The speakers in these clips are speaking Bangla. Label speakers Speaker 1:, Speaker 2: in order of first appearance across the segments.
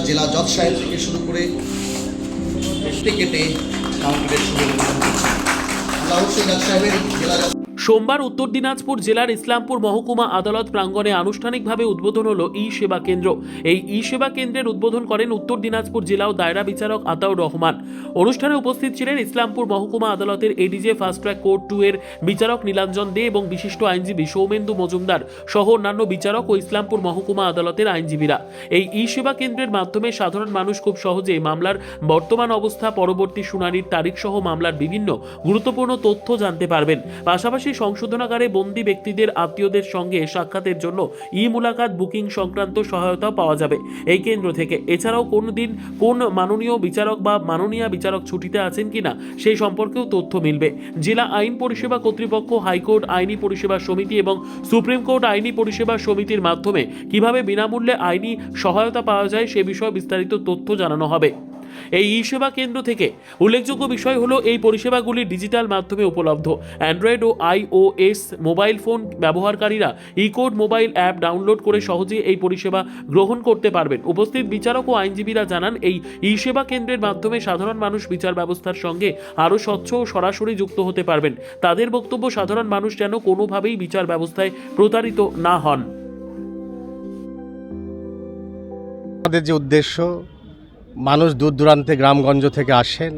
Speaker 1: জেলা জজ সাহেব থেকে শুরু করে কেটে কাউন্টারের শুরু আমরা অবশ্যই জজ সাহেবের জেলা
Speaker 2: সোমবার উত্তর দিনাজপুর জেলার ইসলামপুর মহকুমা আদালত প্রাঙ্গণে আনুষ্ঠানিকভাবে উদ্বোধন হলো ই সেবা কেন্দ্র। এই ই সেবা কেন্দ্রের উদ্বোধন করেন উত্তর দিনাজপুর জেলা ও দায়রা বিচারক আতাউর রহমান। অনুষ্ঠানে উপস্থিত ছিলেন ইসলামপুর মহকুমা আদালতের এডিজে ফাস্ট ট্র্যাক কোর্ট 2 এর বিচারক নীলাঞ্জন দে এবং বিশিষ্ট আইনজীবী সৌমেন্দু মজুমদার সহ অন্যান্য বিচারক ও ইসলামপুর মহকুমা আদালতের আইনজীবীরা। এই ই সেবা কেন্দ্রের মাধ্যমে সাধারণ মানুষ খুব সহজেই মামলার বর্তমান অবস্থা, পরবর্তী শুনানির তারিখ সহ মামলার বিভিন্ন গুরুত্বপূর্ণ তথ্য জানতে পারবেন। পাশাপাশি সংশোধনাগারে বন্দী ব্যক্তিদের আত্মীয়দের সঙ্গে সাক্ষাতের জন্য ই মুলাকাত বুকিং সংক্রান্ত সহায়তা পাওয়া যাবে এই কেন্দ্র থেকে। এছাড়াও কোন দিন কোন মাননীয় বিচারক বা মাননীয়া বিচারক ছুটিতে আছেন কিনা সেই সম্পর্কেও তথ্য মিলবে। জেলা আইন পরিষেবা কর্তৃপক্ষ, হাইকোর্ট আইনি পরিষেবা সমিতি এবং সুপ্রিম কোর্ট আইনি পরিষেবা সমিতির মাধ্যমে কিভাবে বিনামূল্যে আইনি সহায়তা পাওয়া যায় সে বিষয়ে বিস্তারিত তথ্য জানানো হবে। এই ই সেবা কেন্দ্র থেকে উল্লেখযোগ্য বিষয় হলো এই পরিষেবাগুলি ডিজিটাল মাধ্যমে উপলব্ধ। অ্যান্ড্রয়েড ও iOS মোবাইল ফোন ব্যবহারকারীরা ই কোড মোবাইল অ্যাপ ডাউনলোড করে সহজেই এই পরিষেবা গ্রহণ করতে পারবেন। উপস্থিত বিচারক ও আইনজীবীরা জানান, এই ই সেবা কেন্দ্রের মাধ্যমে সাধারণ মানুষ বিচার ব্যবস্থার সঙ্গে আরও স্বচ্ছ ও সরাসরি যুক্ত হতে পারবেন। তাদের বক্তব্য, সাধারণ মানুষ যেন কোনোভাবেই বিচার ব্যবস্থায় প্রতারিত না হন।
Speaker 3: আমাদের যে উদ্দেশ্য, মানুষ দূর দূরান্তে গ্রামগঞ্জ থেকে আসেন,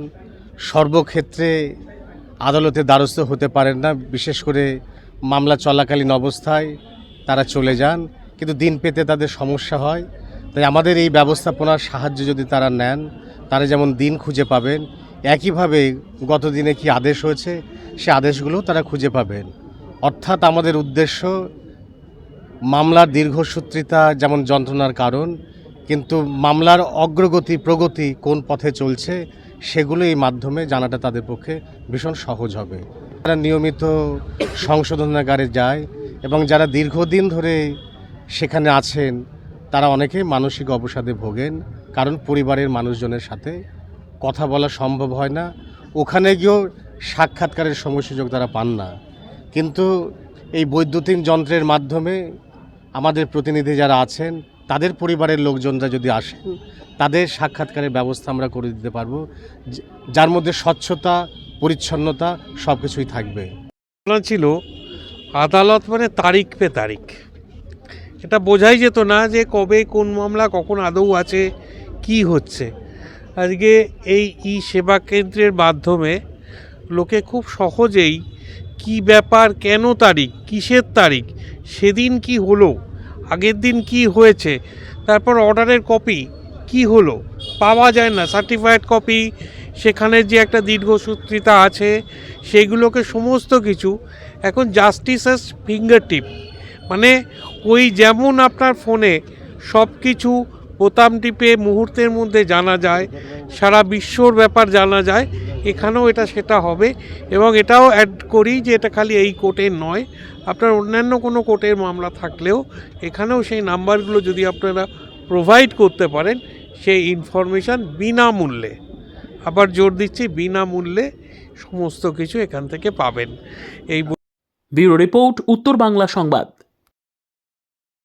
Speaker 3: সর্বক্ষেত্রে আদালতে দ্বারস্থ হতে পারেন না। বিশেষ করে মামলা চলাকালীন অবস্থায় তারা চলে যান, কিন্তু দিন পেতে তাদের সমস্যা হয়। তাই আমাদের এই ব্যবস্থাপনার সাহায্য যদি তারা নেন, তারা যেমন দিন খুঁজে পাবেন, একইভাবে গত দিনে কি আদেশ হয়েছে সে আদেশগুলো তারা খুঁজে পাবেন। অর্থাৎ আমাদের উদ্দেশ্য, মামলার দীর্ঘসূত্রিতা যেমন যন্ত্রণার কারণ, কিন্তু মামলার অগ্রগতি প্রগতি কোন পথে চলছে সেগুলো এই মাধ্যমে জানাটা তাদের পক্ষে ভীষণ সহজ হবে। তারা নিয়মিত সংশোধনাগারে যায় এবং যারা দীর্ঘদিন ধরে সেখানে আছেন তারা অনেকেই মানসিক অবসাদে ভোগেন, কারণ পরিবারের মানুষজনের সাথে কথা বলা সম্ভব হয় না, ওখানে গিয়েও সাক্ষাৎকারের সময় সুযোগ তারা পান না। কিন্তু এই বৈদ্যুতিন যন্ত্রের মাধ্যমে আমাদের প্রতিনিধি যারা আছেন তাদের পরিবারের লোকজনরা যদি আসেন, তাদের সাক্ষাৎকারের ব্যবস্থা আমরা করে দিতে পারবো, যার মধ্যে স্বচ্ছতা, পরিচ্ছন্নতা সব কিছুই থাকবে।
Speaker 4: ছিল আদালত মানে তারিখ পে তারিখ, এটা বোঝাই যেত না যে কবে কোন মামলা কখন আদৌ আছে, কি হচ্ছে। আজকে এই ই সেবা কেন্দ্রের মাধ্যমে লোকে খুব সহজেই কি ব্যাপার, কেন তারিখ, কিসের তারিখ, সেদিন কি হলো, আগের দিন কি হয়েছে, তারপর অর্ডারের কপি কি হলো পাওয়া যায় না, সার্টিফাইড কপি, সেখানে যে একটা দীর্ঘসূত্রিতা আছে সেগুলোকে সমস্ত কিছু এখন জাস্টিসের ফিঙ্গার টিপ, মানে ওই যেমন আপনার ফোনে সব কিছু বোতাম টিপে মুহূর্তের মধ্যে জানা যায়, সারা বিশ্বর ব্যাপার জানা যায়, এখানেও এটা সেটা হবে। এবং এটাও অ্যাড করি যে এটা খালি এই কোর্টের নয়, আপনার অন্যান্য কোনো কোর্টের মামলা থাকলেও এখানেও সেই নাম্বারগুলো যদি আপনারা প্রোভাইড করতে পারেন, সেই ইনফরমেশান বিনামূল্যে, আবার জোর দিচ্ছি বিনামূল্যে সমস্ত কিছু এখান থেকে পাবেন। এই
Speaker 2: ব্যুরো রিপোর্ট, উত্তর বাংলা সংবাদ।